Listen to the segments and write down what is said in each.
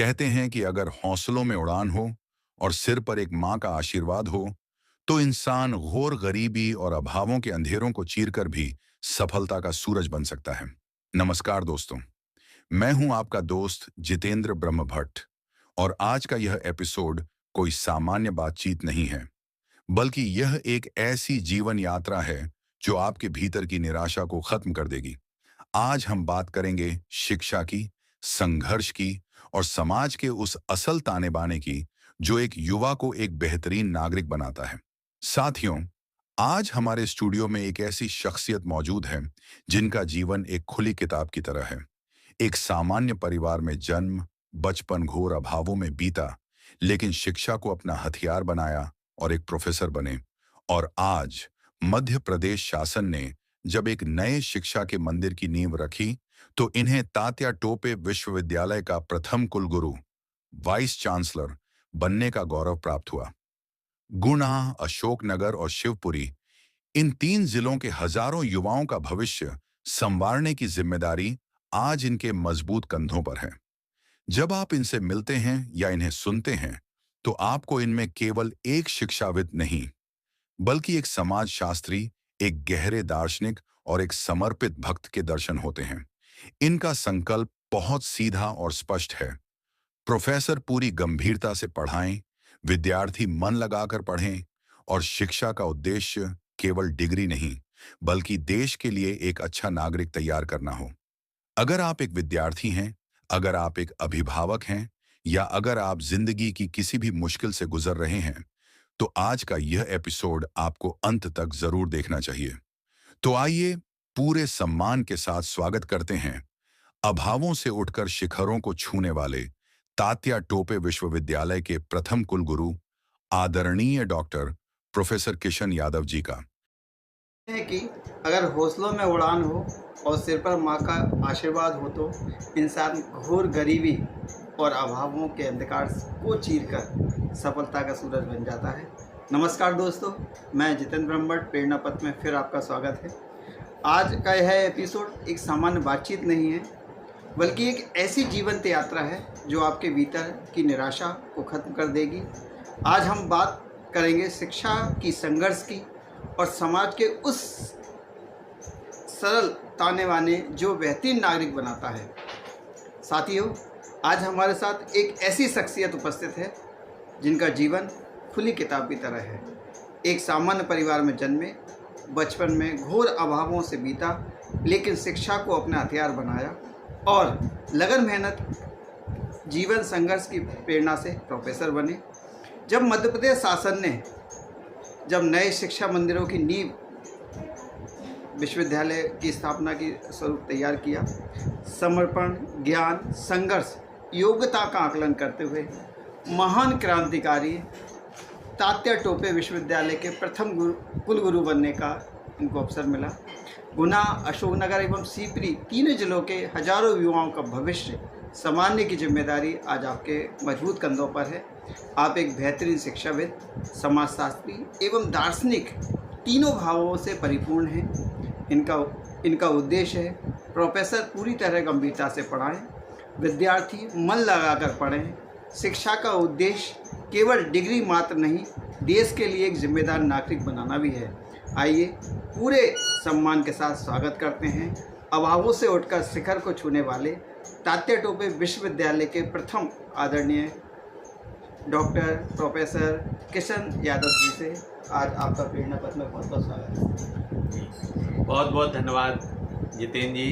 कहते हैं कि अगर हौसलों में उड़ान हो और सिर पर एक माँ का आशीर्वाद हो, तो इंसान घोर गरीबी और अभावों के अंधेरों को चीरकर भी सफलता का सूरज बन सकता है। नमस्कार दोस्तों, मैं हूं आपका दोस्त जितेंद्र ब्रह्मभट्ट और आज का यह एपिसोड कोई सामान्य बातचीत नहीं है, बल्कि यह एक ऐसी जीवन यात्रा है जो आपके भीतर की निराशा को खत्म कर देगी। आज हम बात करेंगे शिक्षा की, संघर्ष की और समाज के उस असल ताने बाने की जो एक युवा को एक बेहतरीन नागरिक बनाता है। साथियों, आज हमारे स्टूडियो में एक ऐसी शख्सियत मौजूद है जिनका जीवन एक खुली किताब की तरह है। एक सामान्य परिवार में जन्म, बचपन घोर अभावों में बीता, लेकिन शिक्षा को अपना हथियार बनाया और एक प्रोफेसर बने। और आज मध्य प्रदेश शासन ने जब एक नए शिक्षा के मंदिर की नींव रखी, तो इन्हें तात्या टोपे विश्वविद्यालय का प्रथम कुलगुरु, वाइस चांसलर बनने का गौरव प्राप्त हुआ। गुना, अशोकनगर और शिवपुरी, इन तीन जिलों के हजारों युवाओं का भविष्य संवारने की जिम्मेदारी आज इनके मजबूत कंधों पर है। जब आप इनसे मिलते हैं या इन्हें सुनते हैं, तो आपको इनमें केवल एक शिक्षाविद नहीं, बल्कि एक समाजशास्त्री, एक गहरे दार्शनिक और एक समर्पित भक्त के दर्शन होते हैं। इनका संकल्प बहुत सीधा और स्पष्ट है। प्रोफेसर पूरी गंभीरता से पढ़ाएं, विद्यार्थी मन लगाकर पढ़ें और शिक्षा का उद्देश्य केवल डिग्री नहीं, बल्कि देश के लिए एक अच्छा नागरिक तैयार करना हो। अगर आप एक विद्यार्थी हैं, अगर आप एक अभिभावक हैं या अगर आप जिंदगी की किसी भी मुश्किल से गुजर रहे हैं, तो आज का यह एपिसोड आपको अंत तक जरूर देखना चाहिए। तो आइए पूरे सम्मान के साथ स्वागत करते हैं अभावों से उठकर शिखरों को छूने वाले तात्या टोपे विश्वविद्यालय के प्रथम कुलगुरु, आदरणीय डॉक्टर प्रोफेसर किशन यादव जी का। है कि अगर हौसलों में उड़ान हो और सिर पर माँ का आशीर्वाद हो, तो इंसान घोर गरीबी और अभावों के अंधकार को चीरकर सफलता का सूरज बन जाता है। नमस्कार दोस्तों, मैं जितेंद्र ब्रह्मभट्ट प्रेरणा पथ में फिर आपका स्वागत है। आज का यह एपिसोड एक सामान्य बातचीत नहीं है, बल्कि एक ऐसी जीवंत यात्रा है जो आपके भीतर की निराशा को खत्म कर देगी। आज हम बात करेंगे शिक्षा की, संघर्ष की और समाज के उस सरल ताने बाने जो बेहतरीन नागरिक बनाता है। साथियों, आज हमारे साथ एक ऐसी शख्सियत उपस्थित है जिनका जीवन खुली किताब की तरह है। एक सामान्य परिवार में जन्मे, बचपन में घोर अभावों से बीता, लेकिन शिक्षा को अपना हथियार बनाया और लगन मेहनत जीवन संघर्ष की प्रेरणा से प्रोफेसर बने। जब मध्य प्रदेश शासन ने जब नए शिक्षा मंदिरों की नींव विश्वविद्यालय की स्थापना की स्वरूप तैयार किया, समर्पण, ज्ञान, संघर्ष, योग्यता का आकलन करते हुए महान क्रांतिकारी तात्या टोपे विश्वविद्यालय के प्रथम कुलगुरु बनने का इनको अवसर मिला। गुना, अशोकनगर एवं शिवपुरी तीनों जिलों के हजारों युवाओं का भविष्य संवारने की जिम्मेदारी आज आपके मजबूत कंधों पर है। आप एक बेहतरीन शिक्षाविद, समाजशास्त्री एवं दार्शनिक तीनों भावों से परिपूर्ण हैं। इनका उद्देश्य है प्रोफेसर पूरी तरह गंभीरता से पढ़ाएं, विद्यार्थी मन लगाकर पढ़ें। शिक्षा का उद्देश्य केवल डिग्री मात्र नहीं, देश के लिए एक जिम्मेदार नागरिक बनाना भी है। आइए पूरे सम्मान के साथ स्वागत करते हैं अभावों से उठकर शिखर को छूने वाले तात्या टोपे विश्वविद्यालय के प्रथम आदरणीय डॉक्टर प्रोफेसर किशन यादव जी से। आज आपका प्रेरणा पथ में बहुत बहुत स्वागत है। बहुत बहुत धन्यवाद जितेंद्र जी।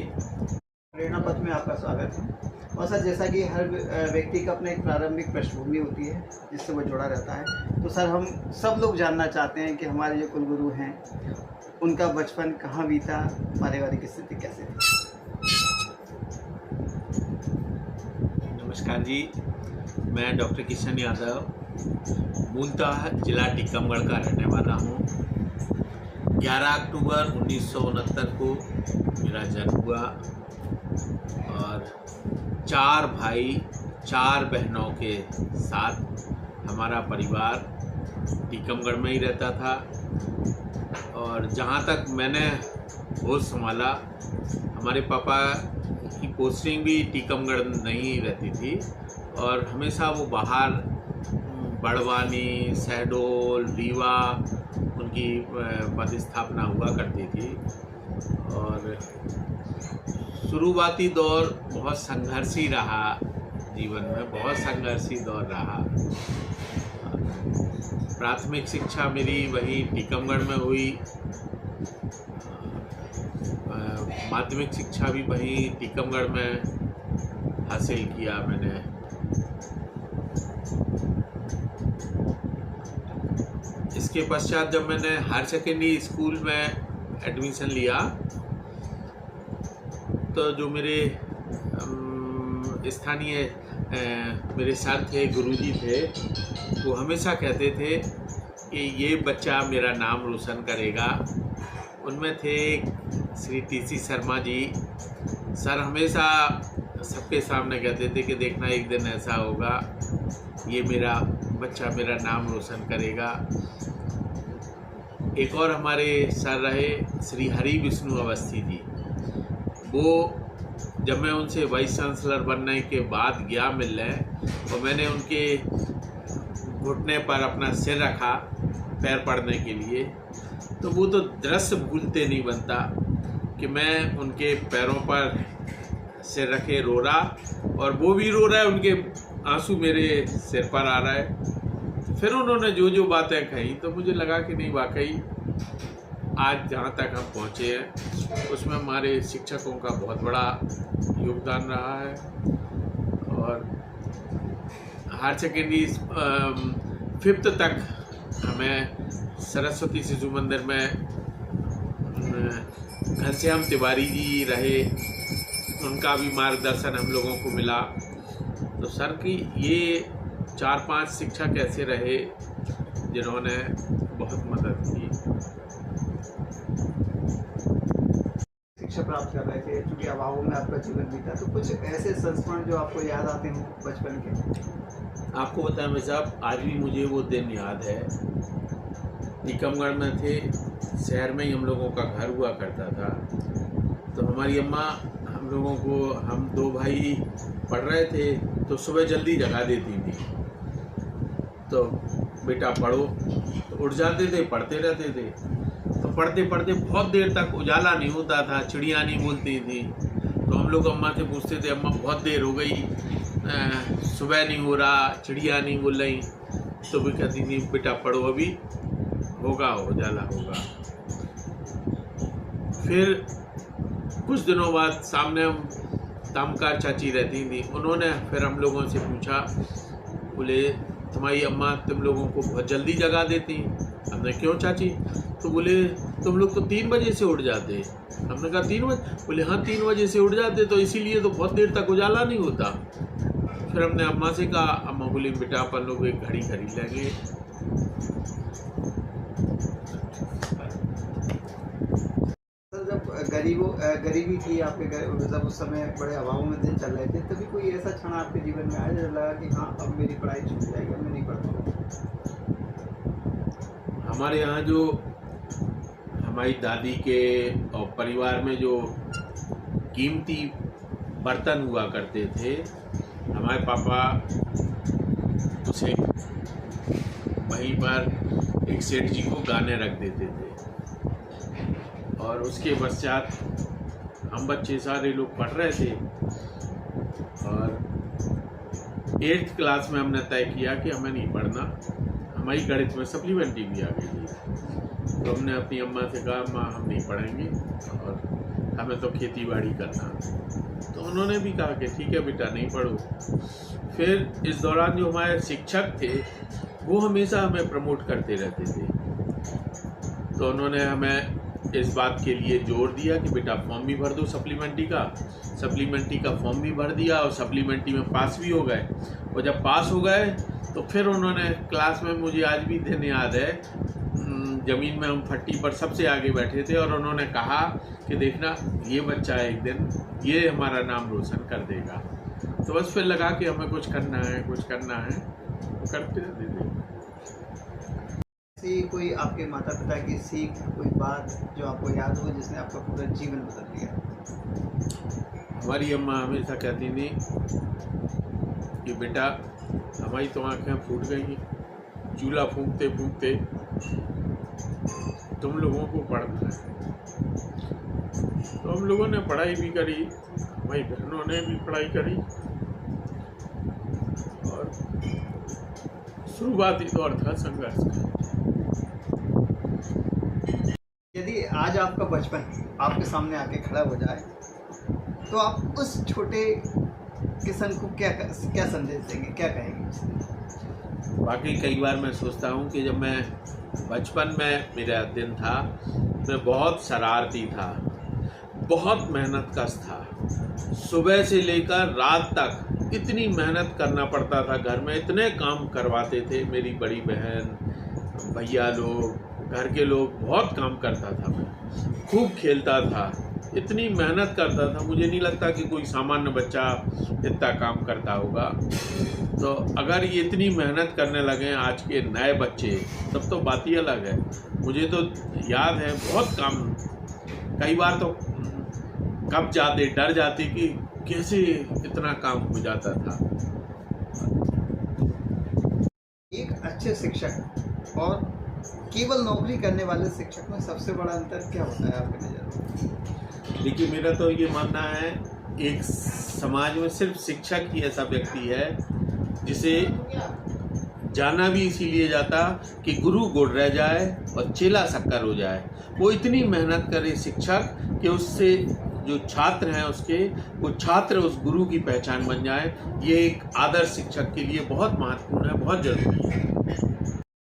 प्रेरणा पथ में आपका स्वागत है। और सर, जैसा कि हर व्यक्ति का अपना एक प्रारंभिक पृष्ठभूमि होती है जिससे वो जुड़ा रहता है, तो सर हम सब लोग जानना चाहते हैं कि हमारे जो कुलगुरु हैं उनका बचपन कहाँ बीता, पारिवारिक स्थिति कैसे थी। नमस्कार जी, मैं डॉक्टर किशन यादव मूलतः जिला टीकमगढ़ का रहने वाला हूँ। 11 अक्टूबर 1969 को मेरा जन्म हुआ और 4 भाई 4 बहनों के साथ हमारा परिवार टीकमगढ़ में ही रहता था। और जहाँ तक मैंने होश संभाला, हमारे पापा की पोस्टिंग भी टीकमगढ़ नहीं रहती थी और हमेशा वो बाहर बड़वानी, शहडोल, रीवा उनकी पदस्थापना हुआ करती थी। और शुरुआती दौर बहुत संघर्षी रहा, जीवन में बहुत संघर्षी दौर रहा। प्राथमिक शिक्षा मेरी वही टीकमगढ़ में हुई, माध्यमिक शिक्षा भी वही टीकमगढ़ में हासिल किया मैंने। इसके पश्चात जब मैंने हायर सेकेंडरी स्कूल में एडमिशन लिया तो जो मेरे स्थानीय मेरे सर थे, गुरुजी थे, वो हमेशा कहते थे कि ये बच्चा मेरा नाम रोशन करेगा। उनमें थे श्री टी.सी. शर्मा जी। सर हमेशा सबके सामने कहते थे कि देखना एक दिन ऐसा होगा, ये मेरा बच्चा मेरा नाम रोशन करेगा। एक और हमारे सर रहे श्री हरि विष्णु अवस्थी जी। वो जब मैं उनसे वाइस चांसलर बनने के बाद गया मिलने, तो मैंने उनके घुटने पर अपना सिर रखा पैर पड़ने के लिए, तो वो तो दृश्य भूलते नहीं बनता कि मैं उनके पैरों पर सिर रखे रो रहा, और वो भी रो रहा है, उनके आंसू मेरे सिर पर आ रहा है। फिर उन्होंने जो जो बातें कही तो मुझे लगा कि नहीं, वाकई आज जहाँ तक हम पहुँचे हैं उसमें हमारे शिक्षकों का बहुत बड़ा योगदान रहा है। और हायर सेकेंडरी 5th तक हमें सरस्वती शिशु मंदिर में घनश्याम तिवारी जी रहे, उनका भी मार्गदर्शन हम लोगों को मिला। तो सर की ये 4-5 शिक्षक ऐसे रहे जिन्होंने बहुत मदद की। शिक्षा प्राप्त कर रहे थे, चूँकि अभावों में आपका जीवन बीता, तो कुछ ऐसे संस्मरण जो आपको याद आते हों बचपन के? आपको बताएं भाई साहब, आज भी मुझे वो दिन याद है। टीकमगढ़ में थे, शहर में ही हम लोगों का घर हुआ करता था। तो हमारी अम्मा हम लोगों को, हम 2 भाई पढ़ रहे थे तो सुबह जल्दी जगा देती थी। तो बेटा पढ़ो, तो उठ जाते थे, पढ़ते रहते थे। तो पढ़ते पढ़ते बहुत देर तक उजाला नहीं होता था, चिड़िया नहीं बोलती थी। तो हम लोग अम्मा से पूछते थे, अम्मा बहुत देर हो गई, सुबह नहीं हो रहा, चिड़िया नहीं बोल रही। तो भी कहती थी, बेटा पढ़ो, अभी होगा, उजाला होगा। फिर कुछ दिनों बाद सामने तामकार चाची रहती थी, उन्होंने फिर हम लोगों से पूछा, बोले तुम्हारी अम्मा तुम लोगों को बहुत जल्दी जगा देती। हमने क्यों चाची? तो बोले तुम लोग तो 3 बजे से उठ जाते। हमने कहा 3 बजे? बोले हाँ 3 बजे से उठ जाते, तो इसीलिए तो बहुत देर तक उजाला नहीं होता। फिर हमने अम्मा से कहा, अम्मा बोली बेटा अपन लोग एक घड़ी खरीद लेंगे। गरीबी थी आपके घर, मतलब उस समय बड़े अभाव में दिन चल रहे थे, तभी कोई ऐसा क्षण आपके जीवन में आया जब लगा कि हाँ अब मेरी पढ़ाई छूट जाएगी, अब मैं नहीं पढ़ पाऊँगा? हमारे यहाँ जो हमारी दादी के और परिवार में जो कीमती बर्तन हुआ करते थे, हमारे पापा उसे वहीं पर एक सेठ जी को गाने रख देते थे। और उसके पश्चात हम बच्चे सारे लोग पढ़ रहे थे, और 8th क्लास में हमने तय किया कि हमें नहीं पढ़ना। हमारी गणित में सप्लीमेंट्री भी आ गई थी। तो हमने अपनी अम्मा से कहा, अम्मा हम नहीं पढ़ेंगे और हमें तो खेती बाड़ी करना। तो उन्होंने भी कहा कि ठीक है बेटा, नहीं पढ़ो। फिर इस दौरान जो हमारे शिक्षक थे वो हमेशा हमें प्रमोट करते रहते थे। तो उन्होंने हमें इस बात के लिए जोर दिया कि बेटा फॉर्म भी भर दो सप्लीमेंट्री का फॉर्म भी भर दिया, और सप्लीमेंट्री में पास भी हो गए। और जब पास हो गए तो फिर उन्होंने क्लास में, मुझे आज भी दिन याद है, ज़मीन में हम फट्टी पर सबसे आगे बैठे थे, और उन्होंने कहा कि देखना ये बच्चा एक दिन ये हमारा नाम रोशन कर देगा। तो बस फिर लगा कि हमें कुछ करना है, करते रहते थे। ऐसी कोई आपके माता पिता की सीख, कोई बात जो आपको याद हो जिसने आपका पूरा जीवन बदल दिया? हमारी अम्मा हमेशा कहती थी कि बेटा हमारी तो आँखें फूट गई, चूल्हा फूंकते फूंकते तुम लोगों को पढ़ना है। तो हम लोगों ने पढ़ाई भी करी, हमारी बहनों ने भी पढ़ाई करी, और शुरुआती दौर था संघर्ष का। यदि आज आपका बचपन आपके सामने आके खड़ा हो जाए तो आप उस छोटे किसान को क्या संदेश देंगे, क्या कहेंगे? बाकी कई बार मैं सोचता हूँ कि जब मैं बचपन में मेरा दिन था, मैं बहुत शरारती था, बहुत मेहनत कश था। सुबह से लेकर रात तक इतनी मेहनत करना पड़ता था, घर में इतने काम करवाते थे मेरी बड़ी बहन, भैया लोग, घर के लोग, बहुत काम करता था। मैं खूब खेलता था, इतनी मेहनत करता था, मुझे नहीं लगता कि कोई सामान्य बच्चा इतना काम करता होगा। तो अगर ये इतनी मेहनत करने लगे आज के नए बच्चे, तब तो बात ही अलग है। मुझे तो याद है बहुत काम, कई बार तो कब जाते, डर जाते कि कैसे इतना काम हो जाता था। एक अच्छे शिक्षक और केवल नौकरी करने वाले शिक्षक में सबसे बड़ा अंतर क्या होता है आपकी नज़र में? देखिए, मेरा तो ये मानना है, एक समाज में सिर्फ शिक्षक ही ऐसा व्यक्ति है जिसे जाना भी इसीलिए जाता कि गुरु गुड़ रह जाए और चेला शक्कर हो जाए। वो इतनी मेहनत करे शिक्षक कि उससे जो छात्र हैं उसके, वो छात्र उस गुरु की पहचान बन जाए। ये एक आदर्श शिक्षक के लिए बहुत महत्वपूर्ण है, बहुत जरूरी है।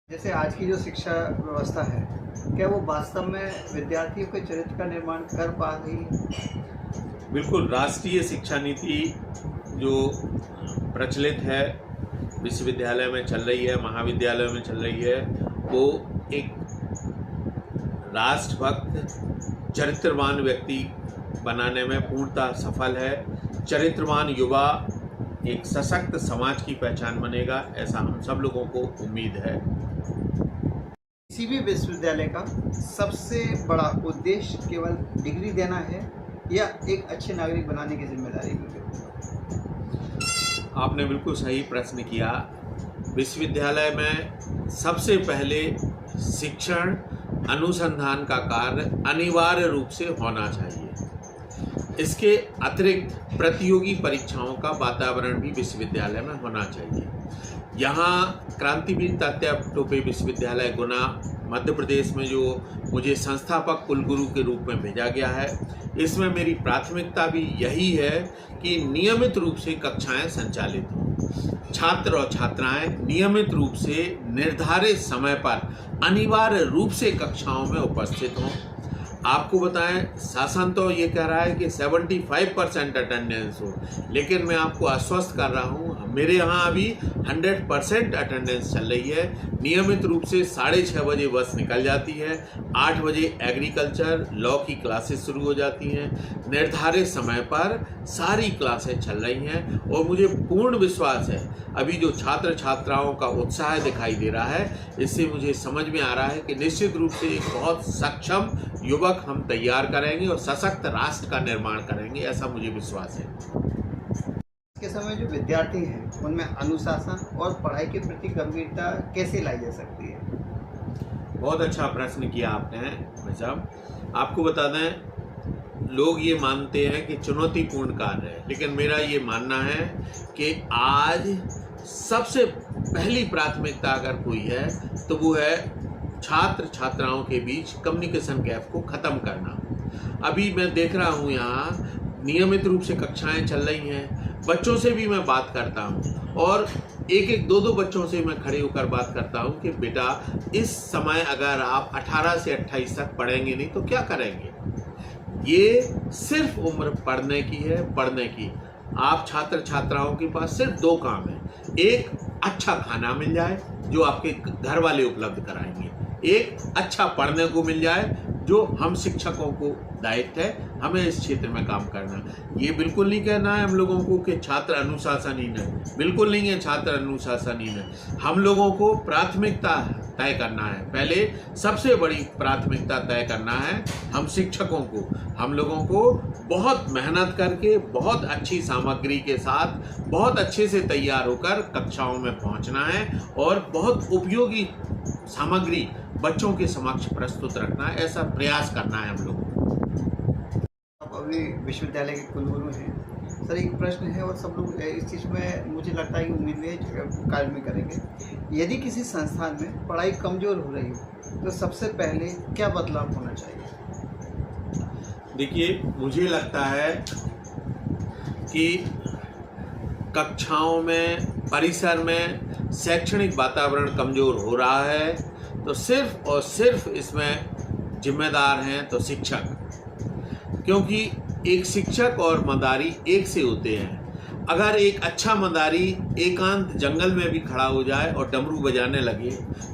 जैसे आज की जो शिक्षा व्यवस्था है, क्या वो वास्तव में विद्यार्थियों के चरित्र का निर्माण कर पा रही है? बिल्कुल। राष्ट्रीय शिक्षा नीति जो प्रचलित है, विश्वविद्यालय में चल रही है, महाविद्यालय में चल रही है, वो एक राष्ट्रभक्त चरित्रवान व्यक्ति बनाने में पूर्णतः सफल है। चरित्रवान युवा एक सशक्त समाज की पहचान बनेगा, ऐसा हम सब लोगों को उम्मीद है। किसी भी विश्वविद्यालय का सबसे बड़ा उद्देश्य केवल डिग्री देना है या एक अच्छे नागरिक बनाने की जिम्मेदारी भी है? आपने बिल्कुल सही प्रश्न किया। विश्वविद्यालय में सबसे पहले शिक्षण अनुसंधान का कार्य अनिवार्य रूप से होना चाहिए। इसके अतिरिक्त प्रतियोगी परीक्षाओं का वातावरण भी विश्वविद्यालय में होना चाहिए। यहाँ क्रांतिवीर तात्या टोपे विश्वविद्यालय गुना मध्य प्रदेश में जो मुझे संस्थापक कुलगुरु के रूप में भेजा गया है, इसमें मेरी प्राथमिकता भी यही है कि नियमित रूप से कक्षाएं संचालित हों, छात्र और छात्राएं नियमित रूप से निर्धारित समय पर अनिवार्य रूप से कक्षाओं में उपस्थित हों। आपको बताएं, शासन तो ये कह रहा है कि 75% अटेंडेंस हो, लेकिन मैं आपको आश्वस्त कर रहा हूँ, मेरे यहाँ अभी 100% अटेंडेंस चल रही है। नियमित रूप से 6:30 बजे बस निकल जाती है, 8 बजे एग्रीकल्चर लॉ की क्लासेस शुरू हो जाती हैं, निर्धारित समय पर सारी क्लासें चल रही हैं। और मुझे पूर्ण विश्वास है, अभी जो छात्र छात्राओं का उत्साह दिखाई दे रहा है, इससे मुझे समझ में आ रहा है कि निश्चित रूप से एक बहुत सक्षम युवक हम तैयार करेंगे और सशक्त राष्ट्र का निर्माण करेंगे, ऐसा मुझे विश्वास है। के समय जो विद्यार्थी हैं उनमें अनुशासन और पढ़ाई के प्रति गंभीरता कैसे लाई जा सकती है? बहुत अच्छा प्रश्न किया आपने भाई साहब। आपको बता दें, लोग ये मानते हैं कि चुनौतीपूर्ण कार्य है, लेकिन मेरा ये मानना है कि आज सबसे पहली प्राथमिकता अगर कोई है तो वो है छात्र छात्राओं के बीच कम्युनिकेशन गैप को ख़त्म करना। अभी मैं देख रहा हूँ यहाँ नियमित रूप से कक्षाएं चल रही हैं, बच्चों से भी मैं बात करता हूँ और एक दो बच्चों से मैं खड़े होकर बात करता हूँ कि बेटा इस समय अगर आप 18 से 28 तक पढ़ेंगे नहीं तो क्या करेंगे। ये सिर्फ उम्र पढ़ने की है, पढ़ने की। आप छात्र छात्राओं के पास सिर्फ 2 काम है, एक अच्छा खाना मिल जाए जो आपके घर वाले उपलब्ध कराएंगे, एक अच्छा पढ़ने को मिल जाए जो हम शिक्षकों को दायित्व है, हमें इस क्षेत्र में काम करना है। ये बिल्कुल नहीं कहना है हम लोगों को कि छात्र अनुशासनहीन है, बिल्कुल नहीं है छात्र अनुशासनहीन है। हम लोगों को प्राथमिकता तय करना है, पहले सबसे बड़ी प्राथमिकता तय करना है हम शिक्षकों को। हम लोगों को बहुत मेहनत करके, बहुत अच्छी सामग्री के साथ, बहुत अच्छे से तैयार होकर कक्षाओं में पहुंचना है और बहुत उपयोगी सामग्री बच्चों के समक्ष प्रस्तुत रखना है, ऐसा प्रयास करना है हम लोगों को। आप अभी विश्वविद्यालय के कुलगुरु हैं सर, एक प्रश्न है और सब लोग इस चीज़ में मुझे लगता है कि उम्मीदें कार्य में करेंगे। यदि किसी संस्थान में पढ़ाई कमज़ोर हो रही हो तो सबसे पहले क्या बदलाव होना चाहिए? देखिए, मुझे लगता है कि कक्षाओं में, परिसर में शैक्षणिक वातावरण कमज़ोर हो रहा है तो सिर्फ और सिर्फ इसमें जिम्मेदार हैं तो शिक्षक, क्योंकि एक शिक्षक और मदारी एक से होते हैं। अगर एक अच्छा मदारी एकांत जंगल में भी खड़ा हो जाए और डमरू बजाने लगे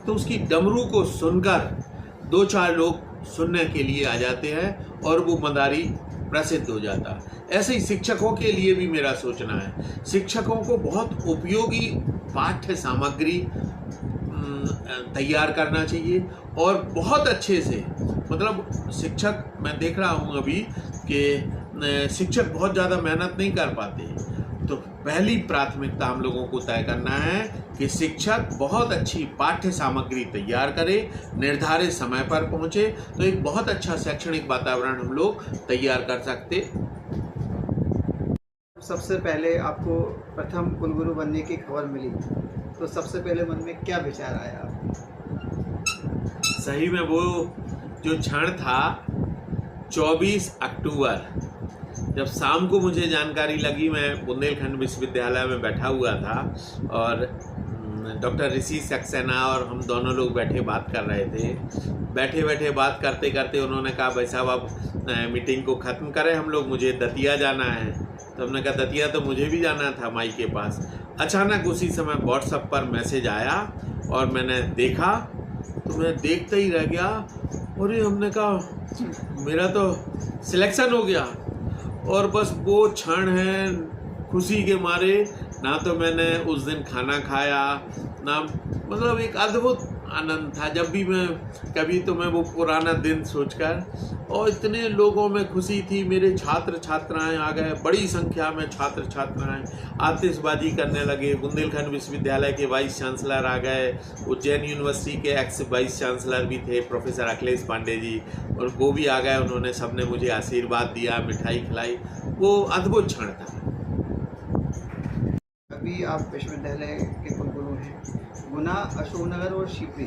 तो उसकी डमरू को सुनकर 2-4 लोग सुनने के लिए आ जाते हैं और वो मदारी प्रसिद्ध हो जाता। ऐसे ही शिक्षकों के लिए भी मेरा सोचना है, शिक्षकों को बहुत उपयोगी पाठ्य सामग्री तैयार करना चाहिए और बहुत अच्छे से, मतलब शिक्षक, मैं देख रहा हूँ अभी कि शिक्षक बहुत ज़्यादा मेहनत नहीं कर पाते, तो पहली प्राथमिकता हम लोगों को तय करना है कि शिक्षक बहुत अच्छी पाठ्य सामग्री तैयार करे, निर्धारित समय पर पहुँचे, तो एक बहुत अच्छा शैक्षणिक वातावरण हम लोग तैयार कर सकते। सबसे पहले आपको प्रथम कुलगुरु बनने की खबर मिली तो सबसे पहले मन में क्या विचार आया आपको? सही में वो जो क्षण था 24 अक्टूबर, जब शाम को मुझे जानकारी लगी, मैं बुंदेलखंड विश्वविद्यालय में बैठा हुआ था और डॉक्टर ऋषि सक्सेना और हम दोनों लोग बैठे बात कर रहे थे। बैठे बात करते करते उन्होंने कहा, भाई साहब अब मीटिंग को ख़त्म करें हम लोग, मुझे दतिया जाना है। तो हमने कहा दतिया तो मुझे भी जाना था माई के पास। अचानक उसी समय व्हाट्सएप पर मैसेज आया और मैंने देखा तो मैं देखते ही रह गया। और हमने कहा मेरा तो सिलेक्शन हो गया। और बस वो क्षण है, खुशी के मारे ना तो मैंने उस दिन खाना खाया ना, मतलब एक अद्भुत आनंद था। जब भी मैं कभी तो मैं वो पुराना दिन सोचकर, और इतने लोगों में खुशी थी। मेरे छात्र छात्राएं आ गए, बड़ी संख्या में छात्र छात्राएं आतिशबाजी करने लगे। बुंदेलखंड विश्वविद्यालय के वाइस चांसलर आ गए, उज्जैन यूनिवर्सिटी के एक्स वाइस चांसलर भी थे प्रोफेसर अखिलेश पांडे जी, और वो भी आ गए। उन्होंने सबने मुझे आशीर्वाद दिया, मिठाई खिलाई। वो अद्भुत क्षण था। अभी आप विश्वविद्यालय के कुलगुरु हैं। गुना, अशोकनगर और शिवपुरी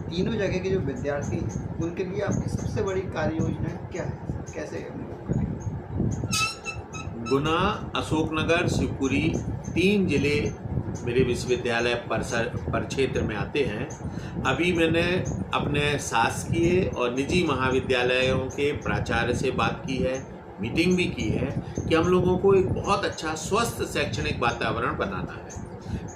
तीनों जगह के जो विद्यार्थी हैं उनके लिए आपकी सबसे बड़ी कार्य योजना क्या है, कैसे गुना, अशोकनगर, शिवपुरी 3 जिले मेरे विश्वविद्यालय परिक्षेत्र में आते हैं। अभी मैंने अपने शासकीय और निजी महाविद्यालयों के प्राचार्य से बात की है, मीटिंग भी की है कि हम लोगों को एक बहुत अच्छा स्वस्थ शैक्षणिक वातावरण बनाना है।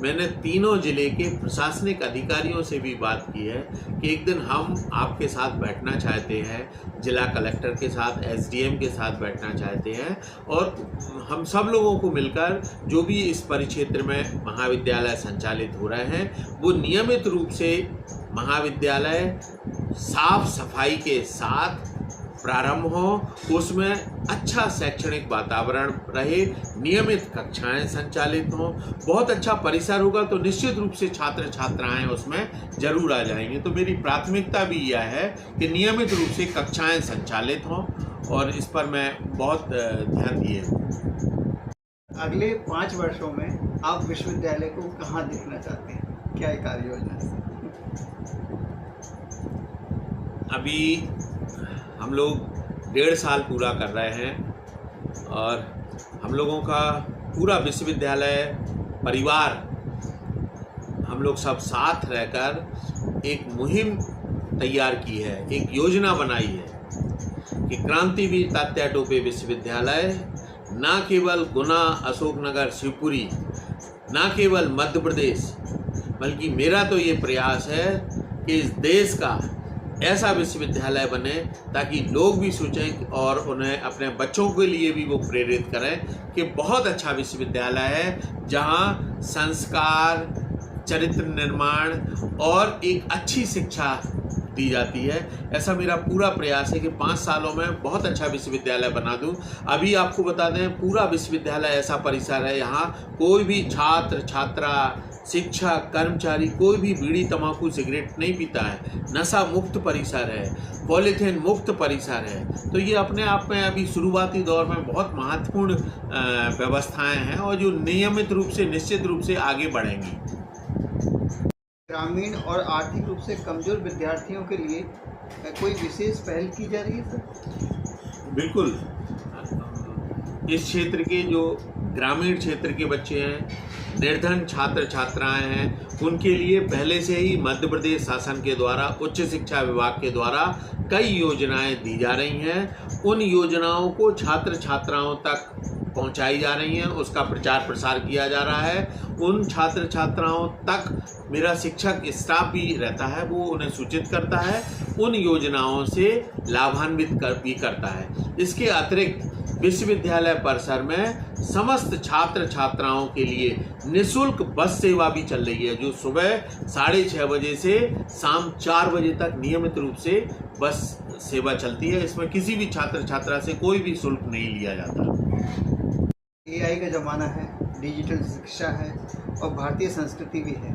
मैंने तीनों जिले के प्रशासनिक अधिकारियों से भी बात की है कि एक दिन हम आपके साथ बैठना चाहते हैं, जिला कलेक्टर के साथ, एसडीएम के साथ बैठना चाहते हैं, और हम सब लोगों को मिलकर जो भी इस परिक्षेत्र में महाविद्यालय संचालित हो रहे हैं वो नियमित रूप से महाविद्यालय साफ सफाई के साथ प्रारंभ हो, उसमें अच्छा शैक्षणिक वातावरण रहे, नियमित कक्षाएं संचालित हों। बहुत अच्छा परिसर होगा तो निश्चित रूप से छात्र छात्राएं उसमें जरूर आ जाएंगे। तो मेरी प्राथमिकता भी यह है कि नियमित रूप से कक्षाएं संचालित हों, और इस पर मैं बहुत ध्यान दिए हूँ। अगले 5 वर्षों में आप विश्वविद्यालय को कहाँ देखना चाहते हैं, क्या है कार्य योजना है? अभी हम लोग 1.5 साल पूरा कर रहे हैं और हम लोगों का पूरा विश्वविद्यालय परिवार, हम लोग सब साथ रहकर एक मुहिम तैयार की है, एक योजना बनाई है कि क्रांतिवीर तात्या टोपे विश्वविद्यालय न केवल गुना, अशोकनगर, शिवपुरी, न केवल मध्य प्रदेश, बल्कि मेरा तो ये प्रयास है कि इस देश का ऐसा विश्वविद्यालय बने ताकि लोग भी सोचें और उन्हें अपने बच्चों के लिए भी वो प्रेरित करें कि बहुत अच्छा विश्वविद्यालय है जहाँ संस्कार, चरित्र निर्माण और एक अच्छी शिक्षा दी जाती है। ऐसा मेरा पूरा प्रयास है कि 5 सालों में बहुत अच्छा विश्वविद्यालय बना दूं। अभी आपको बता दें, पूरा विश्वविद्यालय ऐसा परिसर है, यहाँ कोई भी छात्र, छात्रा, शिक्षक, कर्मचारी कोई भी बीड़ी, तंबाकू, सिगरेट नहीं पीता है। नशा मुक्त परिसर है, पॉलीथीन मुक्त परिसर है। तो ये अपने आप में अभी शुरुआती दौर में बहुत महत्वपूर्ण व्यवस्थाएं हैं और जो नियमित रूप से, निश्चित रूप से आगे बढ़ेंगी। ग्रामीण और आर्थिक रूप से कमजोर विद्यार्थियों के लिए कोई विशेष पहल की जा रही है सर? बिल्कुल। इस क्षेत्र के जो ग्रामीण क्षेत्र के बच्चे हैं, निर्धन छात्र छात्राएं हैं, उनके लिए पहले से ही मध्य प्रदेश शासन के द्वारा, उच्च शिक्षा विभाग के द्वारा कई योजनाएं दी जा रही हैं। उन योजनाओं को छात्र छात्राओं तक पहुंचाई जा रही हैं, उसका प्रचार प्रसार किया जा रहा है। उन छात्र छात्राओं तक मेरा शिक्षक स्टाफ भी रहता है, वो उन्हें सूचित करता है, उन योजनाओं से लाभान्वित भी करता है। इसके अतिरिक्त विश्वविद्यालय परिसर में समस्त छात्र छात्राओं के लिए निःशुल्क बस सेवा भी चल रही है, जो सुबह 6:30 बजे से शाम 4 बजे तक नियमित रूप से बस सेवा चलती है। इसमें किसी भी छात्र छात्रा से कोई भी शुल्क नहीं लिया जाता। AI का ज़माना है, डिजिटल शिक्षा है और भारतीय संस्कृति भी है।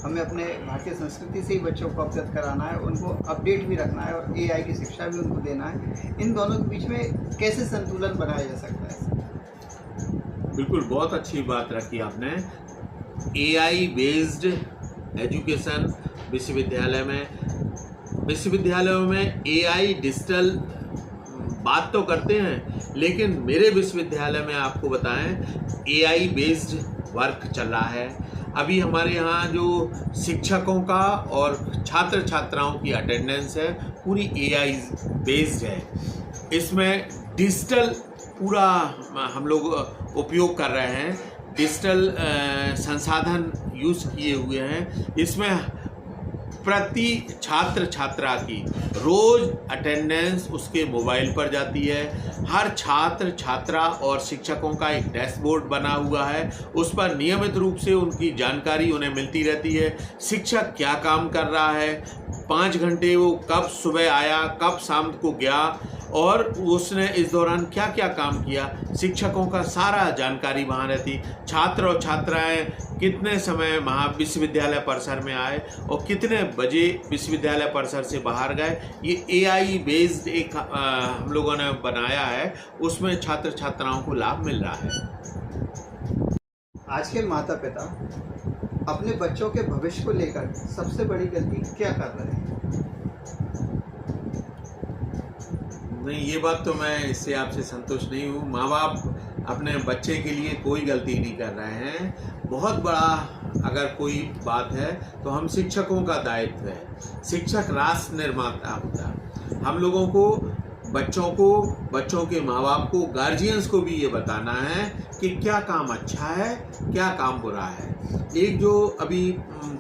हमें अपने भारतीय संस्कृति से ही बच्चों को अवगत कराना है, उनको अपडेट भी रखना है और AI की शिक्षा भी उनको देना है। इन दोनों के बीच में कैसे संतुलन बनाया जा सकता है? बिल्कुल, बहुत अच्छी बात रखी आपने। AI बेस्ड एजुकेशन विश्वविद्यालयों में AI डिजिटल बात तो करते हैं, लेकिन मेरे विश्वविद्यालय में आपको बताएं AI बेस्ड वर्क चल रहा है। अभी हमारे यहाँ जो शिक्षकों का और छात्र छात्राओं की अटेंडेंस है पूरी AI बेस्ड है। इसमें डिजिटल पूरा हम लोग उपयोग कर रहे हैं, डिजिटल संसाधन यूज़ किए हुए हैं। इसमें प्रति छात्र छात्रा की रोज अटेंडेंस उसके मोबाइल पर जाती है। हर छात्र छात्रा और शिक्षकों का एक डैशबोर्ड बना हुआ है, उस पर नियमित रूप से उनकी जानकारी उन्हें मिलती रहती है। शिक्षक क्या काम कर रहा है, 5 घंटे वो कब सुबह आया, कब शाम को गया और उसने इस दौरान क्या क्या काम किया, शिक्षकों का सारा जानकारी वहाँ रहती। छात्र और छात्राएं कितने समय विश्वविद्यालय परिसर में आए और कितने बजे विश्वविद्यालय परिसर से बाहर गए, ये AI बेस्ड एक हम लोगों ने बनाया है, उसमें छात्र छात्राओं को लाभ मिल रहा है। आज के माता पिता अपने बच्चों के भविष्य को लेकर सबसे बड़ी गलती क्या कर रहे हैं? नहीं, ये बात तो मैं इससे आपसे संतुष्ट नहीं हूँ। माँ बाप अपने बच्चे के लिए कोई गलती नहीं कर रहे हैं। बहुत बड़ा अगर कोई बात है तो हम शिक्षकों का दायित्व है। शिक्षक राष्ट्र निर्माता होता है। हम लोगों को बच्चों के माँ बाप को, गार्जियंस को भी ये बताना है कि क्या काम अच्छा है, क्या काम बुरा है। एक जो अभी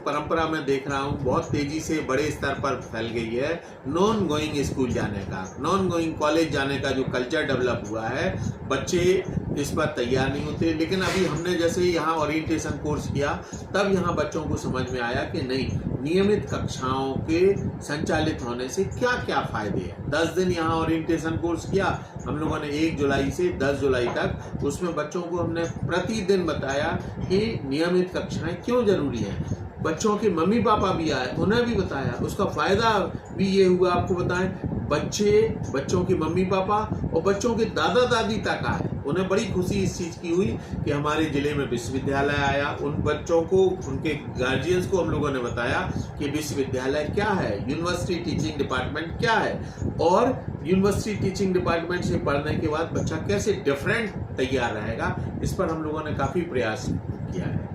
परंपरा में देख रहा हूँ बहुत तेज़ी से बड़े स्तर पर फैल गई है, नॉन गोइंग स्कूल जाने का, नॉन गोइंग कॉलेज जाने का जो कल्चर डेवलप हुआ है, बच्चे इस पर तैयार नहीं होते। लेकिन अभी हमने जैसे यहाँ ओरिएंटेशन कोर्स किया तब यहाँ बच्चों को समझ में आया कि नहीं, नियमित कक्षाओं के संचालित होने से क्या क्या फ़ायदे हैं। 10 दिन यहाँ ओरिएंटेशन कोर्स किया हम लोगों ने, 1 जुलाई से 10 जुलाई तक। उसमें बच्चों को हमने प्रतिदिन बताया कि नियमित कक्षाएं क्यों ज़रूरी हैं। बच्चों के मम्मी पापा भी आए, उन्हें भी बताया, उसका फ़ायदा भी ये हुआ। आपको बताएं, बच्चों के मम्मी पापा और बच्चों के दादा दादी तक आए, उन्हें बड़ी खुशी इस चीज़ की हुई कि हमारे ज़िले में विश्वविद्यालय आया। उन बच्चों को, उनके गार्जियंस को हम लोगों ने बताया कि विश्वविद्यालय क्या है, यूनिवर्सिटी टीचिंग डिपार्टमेंट क्या है और यूनिवर्सिटी टीचिंग डिपार्टमेंट से पढ़ने के बाद बच्चा कैसे डिफरेंट तैयार रहेगा। इस पर हम लोगों ने काफ़ी प्रयास किया है।